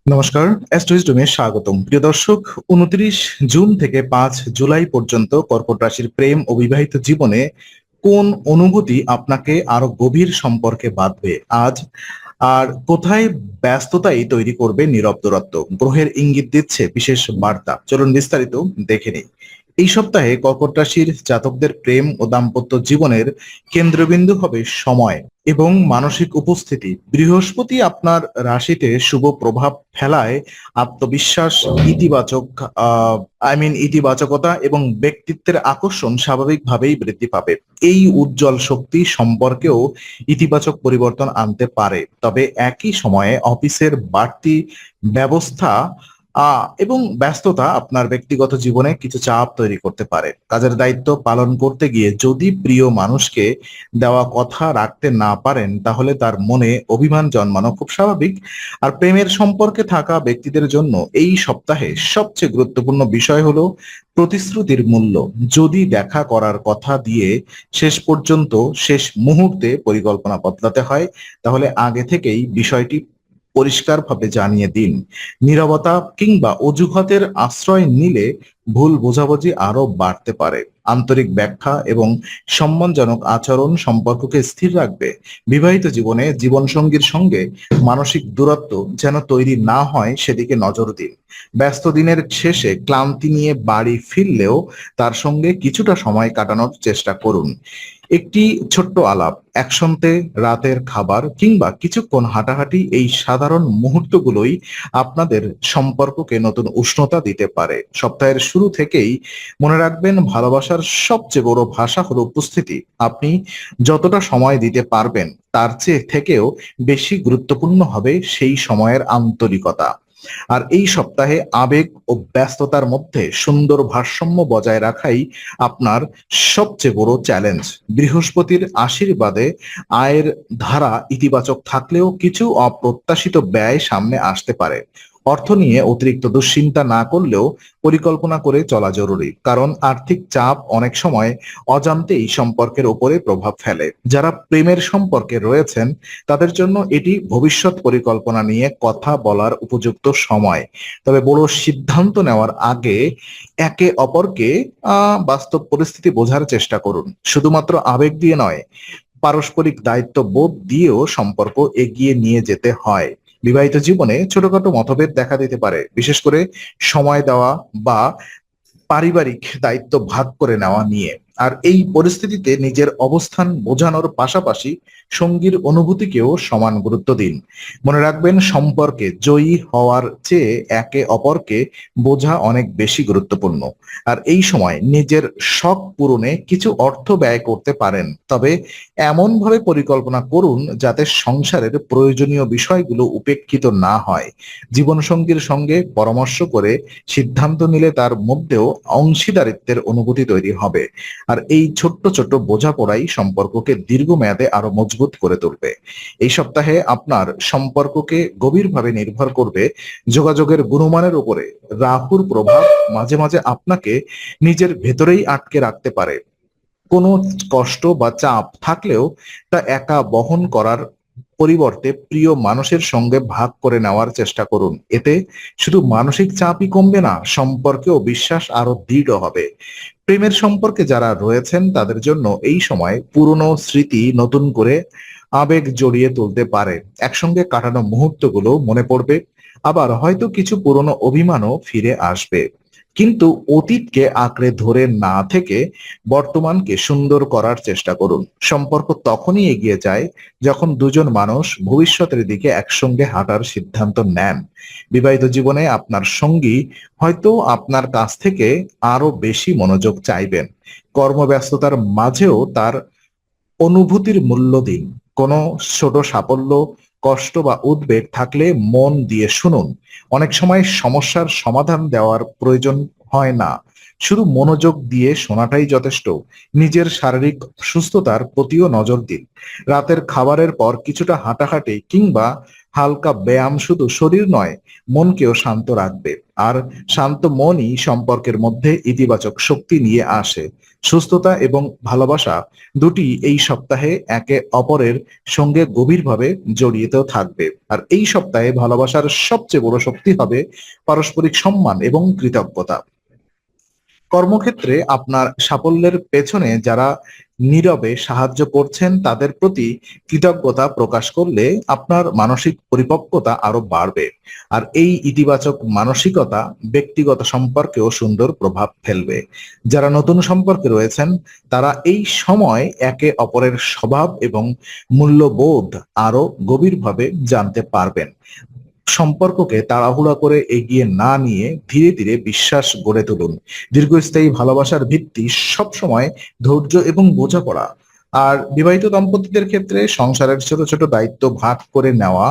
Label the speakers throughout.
Speaker 1: নমস্কার, অ্যাস্ট্রোইজডমে স্বাগতম। প্রিয় দর্শক, 29 জুন থেকে 5 জুলাই পর্যন্ত কর্কট রাশির প্রেম ও বিবাহিত জীবনে কোন অনুভূতি আপনাকে আরো গভীর সম্পর্কে বাঁধবে আজ, আর কোথায় ব্যস্ততাই তৈরি করবে নীরব দূরত্ব? গ্রহের ইঙ্গিত দিচ্ছে বিশেষ বার্তা। চলুন বিস্তারিত দেখে নিই। এই সপ্তাহে কর্কট রাশির জাতকদের প্রেম ও দাম্পত্য জীবনের কেন্দ্রবিন্দু হবে সময় এবং মানসিক উপস্থিতি। বৃহস্পতি আপনার রাশিতে শুভ প্রভাব ফেলায় আত্মবিশ্বাস, ইতিবাচক ইতিবাচকতা এবং ব্যক্তিত্বের আকর্ষণ স্বাভাবিকভাবেই বৃদ্ধি পাবে। এই উজ্জ্বল শক্তি সম্পর্কেও ইতিবাচক পরিবর্তন আনতে পারে, তবে একই সময়ে অফিসের বাড়তি ব্যবস্থা এবং ব্যস্ততা আপনার ব্যক্তিগত জীবনে কিছু চাপ তৈরি করতে পারে। কাজের দায়িত্ব পালন করতে গিয়ে যদি প্রিয় মানুষকে দেওয়া কথা রাখতে না পারেন, তাহলে তার মনে অভিমান জন্মানো খুব স্বাভাবিক। আর প্রেমের সম্পর্কে থাকা ব্যক্তিদের জন্য এই সপ্তাহে সবচেয়ে গুরুত্বপূর্ণ বিষয় হলো প্রতিশ্রুতির মূল্য। যদি দেখা করার কথা দিয়ে শেষ পর্যন্ত, শেষ মুহূর্তে পরিকল্পনা বদলাতে হয়, তাহলে আগে থেকেই বিষয়টি পরিষ্কারভাবে জানিয়ে দিন। নীরবতা কিংবা অজুহাতের আশ্রয় নিলে ভুল বোঝাবুঝি আরো বাড়তে পারে। আন্তরিক ব্যাখ্যা এবং সম্মানজনক আচরণ সম্পর্ককে স্থির রাখবে। বিবাহিত জীবনে জীবনসঙ্গীর সঙ্গে মানসিক দূরত্ব যেন তৈরি না হয় সেদিকে নজর দিন। ব্যস্ত দিনের শেষে ক্লান্তি নিয়ে বাড়ি ফিরলেও তার সঙ্গে কিছুটা সময় কাটানোর চেষ্টা করুন। একটি ছোট্ট আলাপ, একসঙ্গে রাতের খাবার কিংবা কিছুক্ষণ হাঁটাহাঁটি, এই সাধারণ মুহূর্তগুলোই আপনাদের সম্পর্ককে নতুন উষ্ণতা দিতে পারে। সপ্তাহের শুরু থেকেই মনে রাখবেন, ভালোবাসার সবচেয়ে বড় ভাষা হলো উপস্থিতি। আপনি যতটা সময় দিতে পারবেন তার চেয়ে থেকেও বেশি গুরুত্বপূর্ণ হবে সেই সময়ের আন্তরিকতা। আর এই সপ্তাহে আবেগ ও ব্যস্ততার মধ্যে সুন্দর ভারসাম্য বজায় রাখাই আপনার সবচেয়ে বড় চ্যালেঞ্জ। বৃহস্পতির আশীর্বাদে আয়ের ধারা ইতিবাচক থাকলেও কিছু অপ্রত্যাশিত ব্যয় সামনে আসতে পারে। অর্থ নিয়ে অতিরিক্ত দুশ্চিন্তা না করলেও পরিকল্পনা করে চলা জরুরি, কারণ আর্থিক চাপ অনেক সময় অজান্তেই সম্পর্কের উপরে প্রভাব ফেলে। যারা প্রেমের সম্পর্কে রয়েছেন তাদের জন্য এটি ভবিষ্যৎ পরিকল্পনা নিয়ে কথা বলার উপযুক্ত সময়। তবে বড় সিদ্ধান্ত নেওয়ার আগে একে অপরকে বাস্তব পরিস্থিতি বোঝার চেষ্টা করুন। শুধুমাত্র আবেগ দিয়ে নয়, পারস্পরিক দায়িত্ববোধ দিয়েও সম্পর্ক এগিয়ে নিয়ে যেতে হয়। বিবাহিত জীবনে ছোটখাটো মতভেদ দেখা দিতে পারে, বিশেষ করে সময় দেওয়া বা পারিবারিক দায়িত্ব ভাগ করে নেওয়া নিয়ে। আর এই পরিস্থিতিতে নিজের অবস্থান বোঝানোর পাশাপাশি সঙ্গীর অনুভূতিকেও সমান গুরুত্ব দিন। মনে রাখবেন, সম্পর্কে জয়ী হওয়ার চেয়ে একে অপরকে বোঝা অনেক বেশি গুরুত্বপূর্ণ। আর এই সময় নিজের শখ পূরণে কিছু অর্থ ব্যয় করতে পারেন, তবে এমন ভাবে পরিকল্পনা করুন যাতে সংসারের প্রয়োজনীয় বিষয়গুলো উপেক্ষিত না হয়। জীবনসঙ্গীর সঙ্গে পরামর্শ করে সিদ্ধান্ত নিলে তার মধ্যেও অংশীদারিত্বের অনুভূতি তৈরি হবে। আর এই ছোট্ট ছোট্ট বোঝাপড়াই সম্পর্ককে দীর্ঘমেয়াদে আরো মজবুত করে তুলবে। এই সপ্তাহে আপনার সম্পর্ককে গভীরভাবে নির্ভর করবে যোগাযোগের গুণমানের উপরে। রাহুর প্রভাব মাঝে মাঝে আপনাকে নিজের ভেতরেই আটকে রাখতে পারে। কোনো কষ্ট বা চাপ থাকলেও তা একা বহন করার পরিবর্তে প্রিয় মানুষের সঙ্গে ভাগ করে নেওয়ার চেষ্টা করুন। এতে শুধু মানসিক চাপই কমবে না, সম্পর্কেও বিশ্বাস আরো দৃঢ় হবে। প্রেমের সম্পর্কে যারা রয়েছেন তাদের জন্য এই সময় পুরনো স্মৃতি নতুন করে আবেগ জড়িয়ে তুলতে পারে। একসঙ্গে কাটানো মুহূর্তগুলো মনে পড়বে, আবার হয়তো কিছু পুরনো অভিমানও ফিরে আসবে। কিন্তু অতীতকে আঁকড়ে ধরে না থেকে বর্তমানকে সুন্দর করার চেষ্টা করুন। সম্পর্ক তখনই এগিয়ে যায় যখন দুজন মানুষ ভবিষ্যতের দিকে একসঙ্গে হাঁটার সিদ্ধান্ত নেন। বিবাহিত জীবনে আপনার সঙ্গী হয়তো আপনার কাছ থেকে আরো বেশি মনোযোগ চাইবেন। কর্মব্যস্ততার মাঝেও তার অনুভূতির মূল্য দিন। কোনো ছোট সাফল্য, কষ্ট বা উদ্বেগ থাকলে মন দিয়ে শুনুন। অনেক সময় সমস্যার সমাধান দেওয়ার প্রয়োজন হয় না, শুধু মনোযোগ দিয়ে শোনাটাই যথেষ্ট। নিজের শারীরিক সুস্থতার প্রতিও নজর দিন। রাতের খাবারের পর কিছুটা হাঁটাহাঁটি কিংবা হালকা ব্যায়াম শুধু শরীর নয়, মনকেও শান্ত রাখবে। আর শান্ত মনই সম্পর্কের মধ্যে ইতিবাচক শক্তি নিয়ে আসে। সুস্থতা এবং ভালোবাসা দুটি এই সপ্তাহে একে অপরের সঙ্গে গভীরভাবে জড়িয়েতেও থাকবে। আর এই সপ্তাহে ভালোবাসার সবচেয়ে বড় শক্তি হবে পারস্পরিক সম্মান এবং কৃতজ্ঞতা। কর্মক্ষেত্রে আপনার সাফল্যের পেছনে যারা নীরবে সাহায্য করছেন তাদের প্রতি কৃতজ্ঞতা প্রকাশ করলে আপনার মানসিক পরিপক্কতা আরো বাড়বে। আর এই ইতিবাচক মানসিকতা ব্যক্তিগত সম্পর্কেও সুন্দর প্রভাব ফেলবে। যারা নতুন সম্পর্কে রয়েছেন তারা এই সময় একে অপরের স্বভাব এবং মূল্যবোধ আরো গভীরভাবে জানতে পারবেন। সম্পর্ককে তাড়াহুড়া করে এগিয়ে না নিয়ে ধীরে ধীরে বিশ্বাস গড়ে তুলুন। দীর্ঘস্থায়ী ভালোবাসার ভিত্তি সবসময় ধৈর্য এবং বোঝাপড়া। আর বিবাহিত দম্পতিদের ক্ষেত্রে সংসারের ছোট ছোট দায়িত্ব ভাগ করে নেওয়া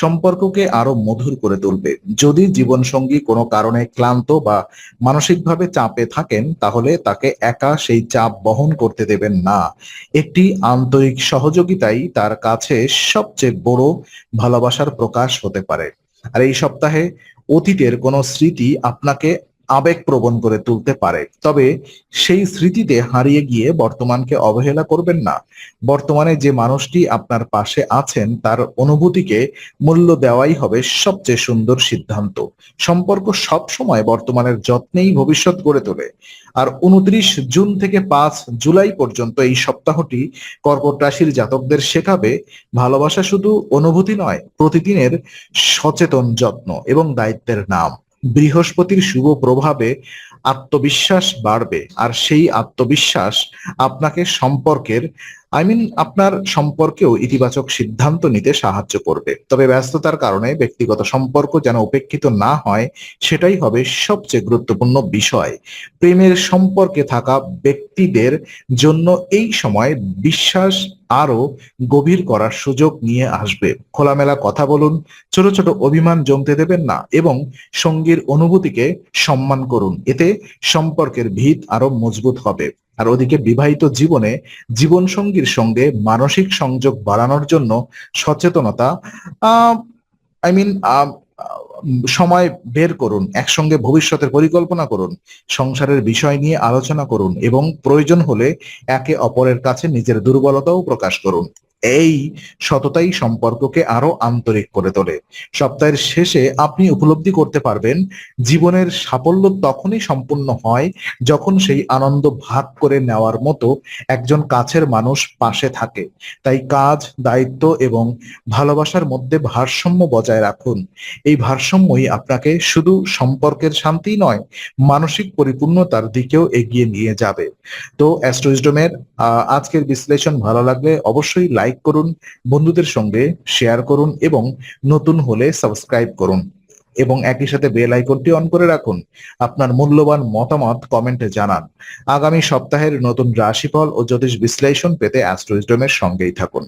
Speaker 1: সম্পর্ককে আরো মধুর করে তুলবে। যদি জীবনসঙ্গী কোনো কারণে ক্লান্ত বা মানসিকভাবে চাপে থাকেন তাহলে তাকে একা সেই চাপ বহন করতে দেবেন না। একটি আন্তরিক সহযোগিতাই তার কাছে সবচেয়ে বড় ভালোবাসার প্রকাশ হতে পারে। আর এই সপ্তাহে অতীতের কোনো স্মৃতি আপনাকে আবেগপ্রবণ করে তুলতে পারে, তবে সেই স্মৃতিতে হারিয়ে গিয়ে বর্তমানকে অবহেলা করবেন না। বর্তমানে যে মানুষটি আপনার পাশে আছেন তার অনুভূতিকে মূল্য দেওয়াই হবে সবচেয়ে সুন্দর সিদ্ধান্ত। সম্পর্ক সবসময় বর্তমানের যত্নেই ভবিষ্যৎ গড়ে তোলে। আর 29 জুন থেকে 5 জুলাই পর্যন্ত এই সপ্তাহটি কর্কট রাশির জাতকদের শেখাবে ভালোবাসা শুধু অনুভূতি নয়, প্রতিদিনের সচেতন যত্ন এবং দায়িত্বের নাম। বৃহস্পতির শুভ প্রভাবে আত্মবিশ্বাস বাড়বে, আর সেই আত্মবিশ্বাস আপনাকে আপনার সম্পর্কেও ইতিবাচক সিদ্ধান্ত নিতে সাহায্য করবে। তবে ব্যস্ততার কারণে ব্যক্তিগত সম্পর্ক যেন উপেক্ষিত না হয়, সেটাই হবে সবচেয়ে গুরুত্বপূর্ণ বিষয়। প্রেমের সম্পর্কে থাকা ব্যক্তিদের জন্য এই সময় বিশ্বাস আরো গভীর করার সুযোগ নিয়ে আসবে। খোলামেলা কথা বলুন, ছোট ছোট অভিমান জমতে দেবেন না এবং সঙ্গীর অনুভূতিকে সম্মান করুন। এতে সম্পর্কের ভিত আরো মজবুত হবে। আর ওদিকে বিবাহিত জীবনে জীবনসঙ্গীর সঙ্গে মানসিক সংযোগ বাড়ানোর জন্য সচেতনতা আহ আই মিন সময় বের করুন, একসঙ্গে ভবিষ্যতের পরিকল্পনা করুন, সংসারের বিষয় নিয়ে আলোচনা করুন এবং প্রয়োজন হলে একে অপরের কাছে নিজের দুর্বলতাও প্রকাশ করুন। এই সততাই সম্পর্ককে আরো আন্তরিক করে তোলে। সপ্তাহের শেষে আপনি উপলব্ধি করতে পারবেন জীবনের সাফল্য তখনই সম্পূর্ণ হয় যখন সেই আনন্দ ভাগ করে নেওয়ার মতো একজন কাছের মানুষ পাশে থাকে। তাই কাজ, দায়িত্ব এবং ভালোবাসার মধ্যে ভারসাম্য বজায় রাখুন। এই ভারসাম্যই আপনাকে শুধু সম্পর্কের শান্তি নয়, মানসিক পরিপূর্ণতার দিকেও এগিয়ে নিয়ে যাবে। তো অ্যাস্ট্রো উইজডমের আজকের বিশ্লেষণ ভালো লাগলে অবশ্যই লাইক করুন, বন্ধুদের সঙ্গে শেয়ার করুন এবং নতুন হলে সাবস্ক্রাইব করুন এবং একই সাথে বেল আইকনটি অন করে রাখুন। আপনার মূল্যবান মতামত কমেন্টে জানান। আগামী সপ্তাহের নতুন রাশিফল ও জ্যোতিষ বিশ্লেষণ পেতে অ্যাস্ট্রো উইজডমের সঙ্গেই থাকুন।